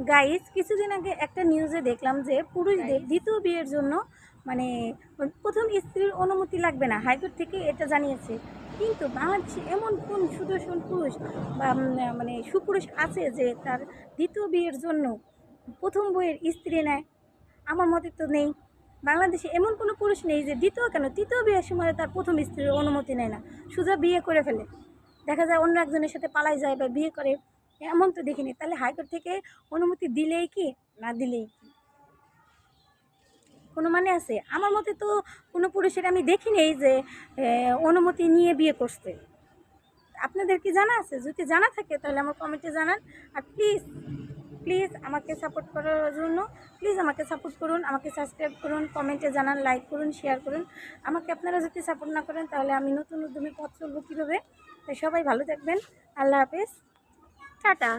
Guys কিছুদিন আগে একটা নিউজে দেখলাম যে পুরুষদের দ্বিতীয় বিয়ের জন্য মানে প্রথম স্ত্রীর অনুমতি লাগবে না, হাইকোর্ট থেকে এটা জানিয়েছে। কিন্তু বাংলাদেশে এমন কোন সুদর্শন পুরুষ বা মানে সুপুরুষ আছে যে তার দ্বিতীয় বিয়ের জন্য প্রথম বইয়ের স্ত্রী নেয়? আমার মতে তো নেই। বাংলাদেশে এমন কোনো পুরুষ নেই যে দ্বিতীয় কেন তৃতীয় বিয়ের সময় তার প্রথম স্ত্রীর অনুমতি নেয় না, সোজা বিয়ে করে ফেলে। দেখা যায় অন্য একজনের সাথে পালাই যায় বা বিয়ে করে, এমন তো দেখিনি। তাহলে হাইকোর্ট থেকে অনুমতি দিলেই কি না দিলেই কি কোনো মানে আছে? আমার মতে তো কোনো পুরুষের আমি দেখি নেই যে অনুমতি নিয়ে বিয়ে করছে। আপনাদের কি জানা আছে? যদি জানা থাকে তাহলে আমার কমেন্টে জানান। আর প্লিজ প্লিজ আমাকে সাপোর্ট করার জন্য প্লিজ আমাকে সাপোর্ট করুন, আমাকে সাবস্ক্রাইব করুন, কমেন্টে জানান, লাইক করুন, শেয়ার করুন। আমাকে আপনারা যদি সাপোর্ট না করেন তাহলে আমি নতুন উদ্যমী পথ চলবো কীভাবে? তাই সবাই ভালো থাকবেন। আল্লাহ হাফেজ, টাটা।